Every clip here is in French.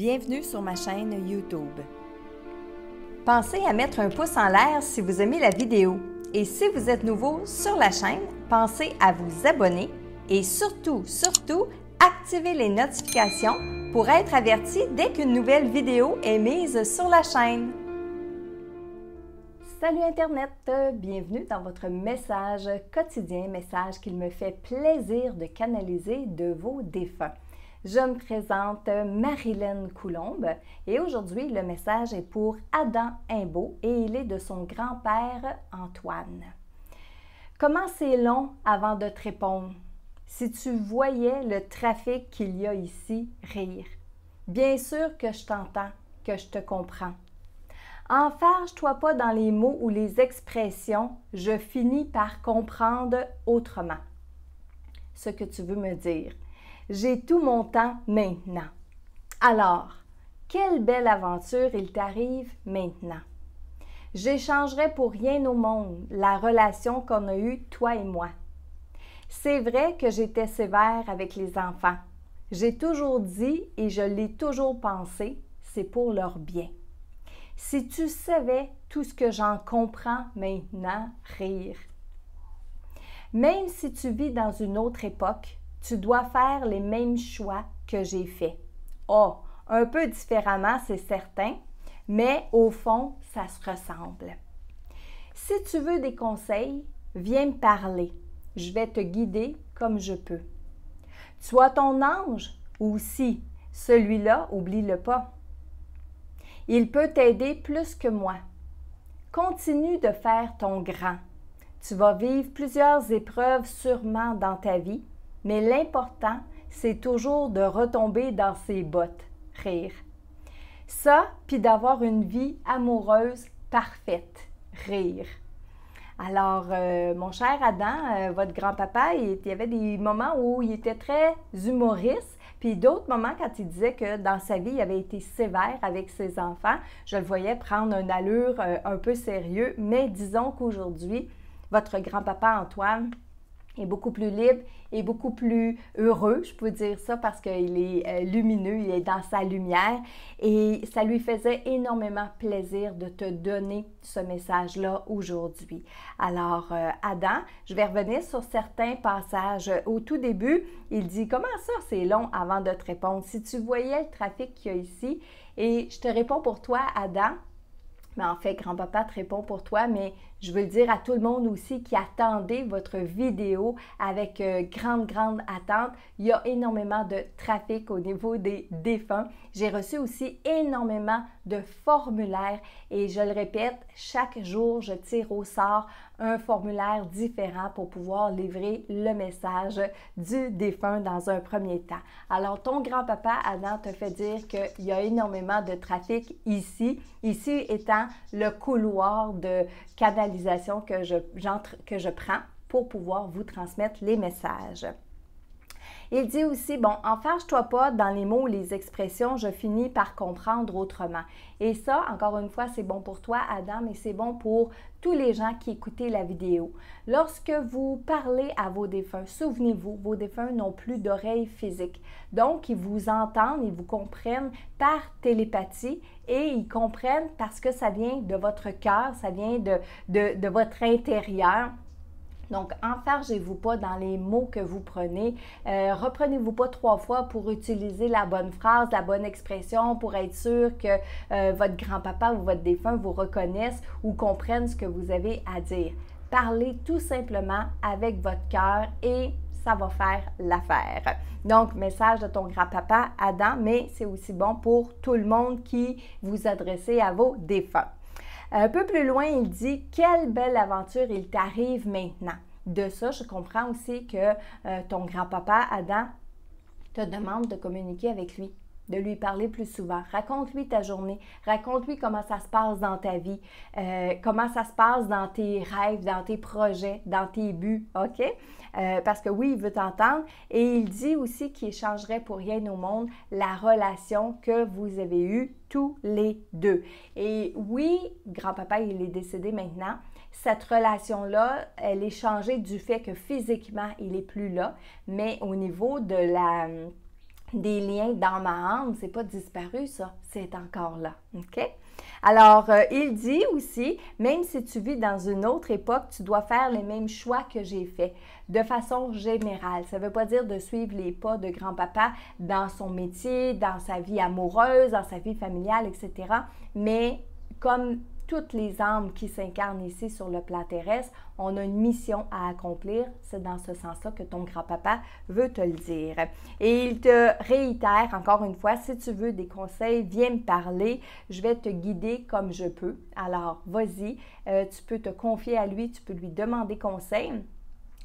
Bienvenue sur ma chaîne YouTube. Pensez à mettre un pouce en l'air si vous aimez la vidéo. Et si vous êtes nouveau sur la chaîne, pensez à vous abonner et surtout, activez les notifications pour être averti dès qu'une nouvelle vidéo est mise sur la chaîne. Salut Internet! Bienvenue dans votre message quotidien, message qu'il me fait plaisir de canaliser de vos défunts. Je me présente Marilyn Coulombe et aujourd'hui le message est pour Adam Imbeau et il est de son grand-père Antoine. Comment c'est long avant de te répondre? Si tu voyais le trafic qu'il y a ici, rire. Bien sûr que je t'entends, que je te comprends. Enfarge-toi pas dans les mots ou les expressions, je finis par comprendre autrement ce que tu veux me dire. J'ai tout mon temps maintenant. Alors, quelle belle aventure il t'arrive maintenant. J'échangerai pour rien au monde la relation qu'on a eue, toi et moi. C'est vrai que j'étais sévère avec les enfants. J'ai toujours dit et je l'ai toujours pensé, c'est pour leur bien. Si tu savais tout ce que j'en comprends maintenant, rire. Même si tu vis dans une autre époque, tu dois faire les mêmes choix que j'ai faits. Oh, un peu différemment, c'est certain, mais au fond, ça se ressemble. Si tu veux des conseils, viens me parler. Je vais te guider comme je peux. Tu as ton ange aussi, celui-là, oublie-le pas. Il peut t'aider plus que moi. Continue de faire ton grand. Tu vas vivre plusieurs épreuves sûrement dans ta vie, mais l'important, c'est toujours de retomber dans ses bottes, rire. Ça, puis d'avoir une vie amoureuse parfaite, rire. Alors, mon cher Adam, votre grand-papa, il y avait des moments où il était très humoriste, puis d'autres moments quand il disait que dans sa vie, il avait été sévère avec ses enfants. Je le voyais prendre une allure un peu sérieux, mais disons qu'aujourd'hui, votre grand-papa Antoine est beaucoup plus libre et beaucoup plus heureux, je peux dire ça parce qu'il est lumineux, il est dans sa lumière et ça lui faisait énormément plaisir de te donner ce message-là aujourd'hui. Alors, Adam, je vais revenir sur certains passages. Au tout début, il dit « Comment ça, c'est long avant de te répondre? Si tu voyais le trafic qu'il y a ici, et je te réponds pour toi, Adam. » Mais en fait, grand-papa te répond pour toi, mais je veux le dire à tout le monde aussi qui attendait votre vidéo avec grande attente. Il y a énormément de trafic au niveau des défunts. J'ai reçu aussi énormément de formulaires et je le répète, chaque jour, je tire au sort un formulaire différent pour pouvoir livrer le message du défunt dans un premier temps. Alors, ton grand-papa, Adam, te fait dire qu'il y a énormément de trafic ici. Ici étant le couloir de canalisation que je prends pour pouvoir vous transmettre les messages. Il dit aussi, bon, enfarge-toi pas dans les mots ou les expressions, je finis par comprendre autrement. Et ça, encore une fois, c'est bon pour toi, Adam, et c'est bon pour tous les gens qui écoutaient la vidéo. Lorsque vous parlez à vos défunts, souvenez-vous, vos défunts n'ont plus d'oreilles physiques. Donc, ils vous entendent, ils vous comprennent par télépathie et ils comprennent parce que ça vient de votre cœur, ça vient de votre intérieur. Donc, enfargez-vous pas dans les mots que vous prenez. Reprenez-vous pas 3 fois pour utiliser la bonne phrase, la bonne expression pour être sûr que votre grand-papa ou votre défunt vous reconnaisse ou comprenne ce que vous avez à dire. Parlez tout simplement avec votre cœur et ça va faire l'affaire. Donc, message de ton grand-papa Adam, mais c'est aussi bon pour tout le monde qui vous adressez à vos défunts. Un peu plus loin, il dit « Quelle belle aventure il t'arrive maintenant! » De ça, je comprends aussi que ton grand-papa, Adam, te demande de communiquer avec lui, de lui parler plus souvent. Raconte-lui ta journée, raconte-lui comment ça se passe dans ta vie, comment ça se passe dans tes rêves, dans tes projets, dans tes buts, OK? Parce que oui, il veut t'entendre et il dit aussi qu'il échangerait pour rien au monde la relation que vous avez eue tous les deux. Et oui, grand-papa, il est décédé maintenant. Cette relation-là, elle est changée du fait que physiquement, il n'est plus là, mais au niveau de la des liens dans ma âme, c'est pas disparu ça, c'est encore là, OK? Alors, il dit aussi, même si tu vis dans une autre époque, tu dois faire les mêmes choix que j'ai faits, de façon générale. Ça ne veut pas dire de suivre les pas de grand-papa dans son métier, dans sa vie amoureuse, dans sa vie familiale, etc. Mais comme toutes les âmes qui s'incarnent ici sur le plan terrestre, on a une mission à accomplir. C'est dans ce sens-là que ton grand-papa veut te le dire. Et il te réitère encore une fois, si tu veux des conseils, viens me parler. Je vais te guider comme je peux. Alors, vas-y, tu peux te confier à lui, tu peux lui demander conseil.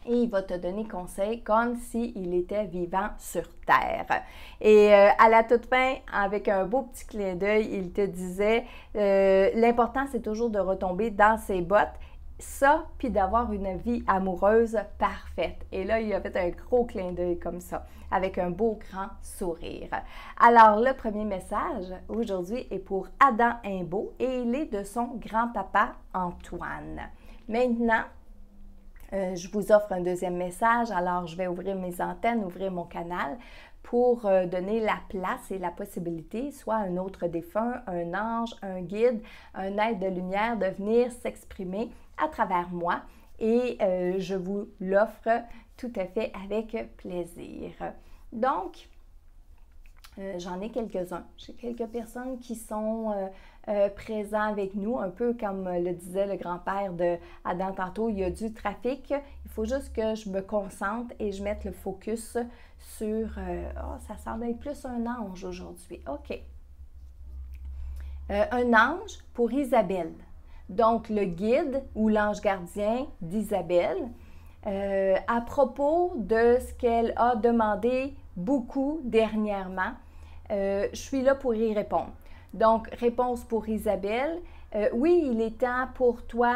Et il va te donner conseil comme s'il était vivant sur Terre. Et à la toute fin, avec un beau petit clin d'œil, il te disait, l'important c'est toujours de retomber dans ses bottes, ça, puis d'avoir une vie amoureuse parfaite. Et là, il a fait un gros clin d'œil comme ça, avec un beau grand sourire. Alors, le premier message aujourd'hui est pour Adam Imbeau et il est de son grand-papa Antoine. Maintenant, je vous offre un deuxième message, alors je vais ouvrir mes antennes, ouvrir mon canal pour donner la place et la possibilité, soit un autre défunt, un ange, un guide, un être de lumière, de venir s'exprimer à travers moi et je vous l'offre tout à fait avec plaisir. Donc, j'en ai quelques-uns. J'ai quelques personnes qui sont présents avec nous, un peu comme le disait le grand-père de Adam tantôt, il y a du trafic. Il faut juste que je me concentre et je mette le focus sur... ça semble être plus un ange aujourd'hui. OK. Un ange pour Isabelle. Donc, le guide ou l'ange gardien d'Isabelle, à propos de ce qu'elle a demandé beaucoup dernièrement, je suis là pour y répondre. Donc, réponse pour Isabelle. Oui, il est temps pour toi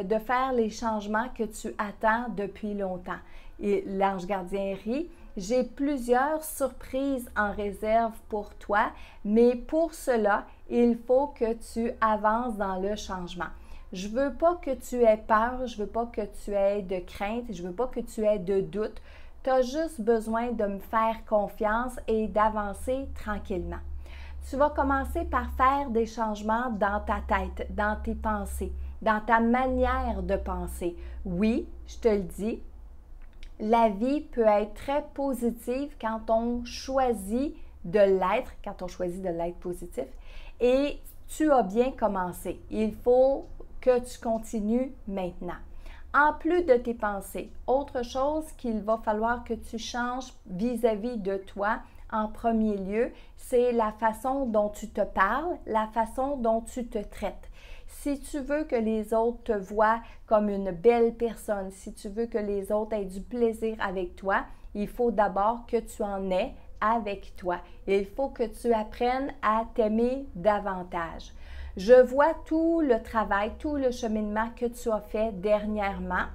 de faire les changements que tu attends depuis longtemps. Et l'ange gardien rit. J'ai plusieurs surprises en réserve pour toi, mais pour cela, il faut que tu avances dans le changement. Je ne veux pas que tu aies peur, je ne veux pas que tu aies de crainte, je ne veux pas que tu aies de doute. Tu as juste besoin de me faire confiance et d'avancer tranquillement. Tu vas commencer par faire des changements dans ta tête, dans tes pensées, dans ta manière de penser. Oui, je te le dis, la vie peut être très positive quand on choisit de l'être, positif. Et tu as bien commencé. Il faut que tu continues maintenant. En plus de tes pensées, autre chose qu'il va falloir que tu changes vis-à-vis de toi, en premier lieu, c'est la façon dont tu te parles, la façon dont tu te traites. Si tu veux que les autres te voient comme une belle personne, si tu veux que les autres aient du plaisir avec toi, il faut d'abord que tu en aies avec toi. Il faut que tu apprennes à t'aimer davantage. Je vois tout le travail, tout le cheminement que tu as fait dernièrement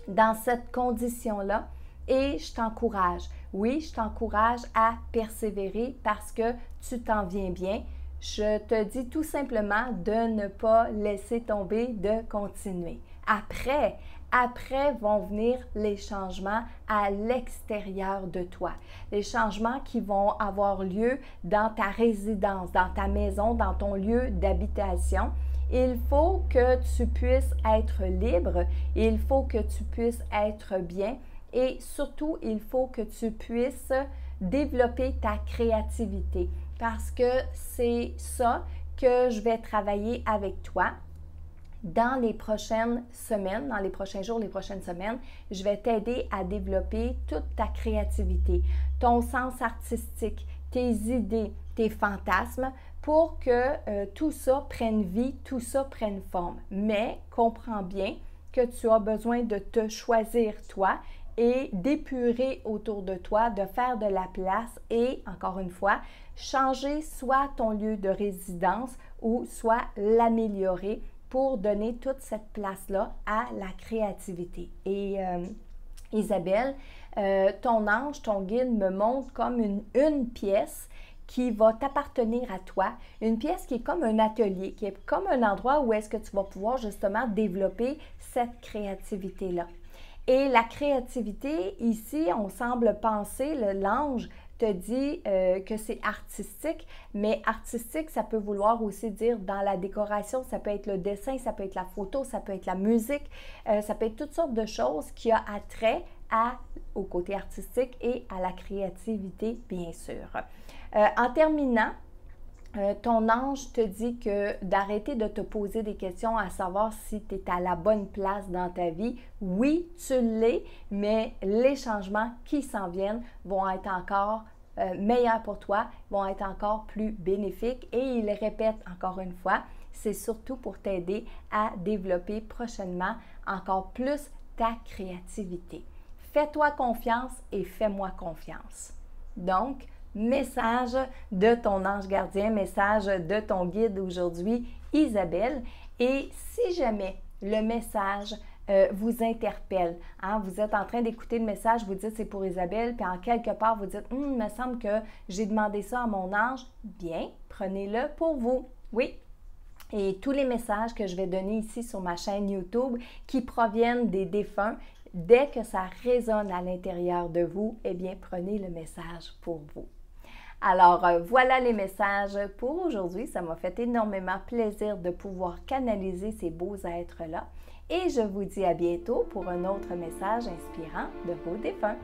dans cette condition-là et je t'encourage. Oui, je t'encourage à persévérer parce que tu t'en viens bien. Je te dis tout simplement de ne pas laisser tomber, de continuer. Après vont venir les changements à l'extérieur de toi. Les changements qui vont avoir lieu dans ta résidence, dans ta maison, dans ton lieu d'habitation. Il faut que tu puisses être libre, il faut que tu puisses être bien et surtout, il faut que tu puisses développer ta créativité parce que c'est ça que je vais travailler avec toi. Dans les prochaines semaines, dans les prochains jours, les prochaines semaines, je vais t'aider à développer toute ta créativité, ton sens artistique, tes idées, tes fantasmes pour que tout ça prenne vie, tout ça prenne forme. Mais comprends bien que tu as besoin de te choisir toi et d'épurer autour de toi, de faire de la place et, encore une fois, changer soit ton lieu de résidence ou soit l'améliorer pour donner toute cette place-là à la créativité. Et Isabelle, ton ange, ton guide me montre comme une pièce qui va t'appartenir à toi, une pièce qui est comme un atelier, qui est comme un endroit où est-ce que tu vas pouvoir justement développer cette créativité-là. Et la créativité, ici, on semble penser, l'ange te dit que c'est artistique, mais artistique, ça peut vouloir aussi dire dans la décoration, ça peut être le dessin, ça peut être la photo, ça peut être la musique, ça peut être toutes sortes de choses qui ont attrait au côté artistique et à la créativité, bien sûr. En terminant, ton ange te dit que d'arrêter de te poser des questions à savoir si tu es à la bonne place dans ta vie. Oui, tu l'es, mais les changements qui s'en viennent vont être encore meilleurs pour toi, vont être encore plus bénéfiques. Et il répète encore une fois, c'est surtout pour t'aider à développer prochainement encore plus ta créativité. Fais-toi confiance et fais-moi confiance. Donc, message de ton ange gardien, message de ton guide aujourd'hui, Isabelle. Et si jamais le message vous interpelle, hein, vous êtes en train d'écouter le message, vous dites c'est pour Isabelle, puis en quelque part vous dites il me semble que j'ai demandé ça à mon ange, bien, prenez-le pour vous. Oui. Et tous les messages que je vais donner ici sur ma chaîne YouTube qui proviennent des défunts, dès que ça résonne à l'intérieur de vous, eh bien, prenez le message pour vous. Alors, voilà les messages pour aujourd'hui. Ça m'a fait énormément plaisir de pouvoir canaliser ces beaux êtres-là. Et je vous dis à bientôt pour un autre message inspirant de vos défunts.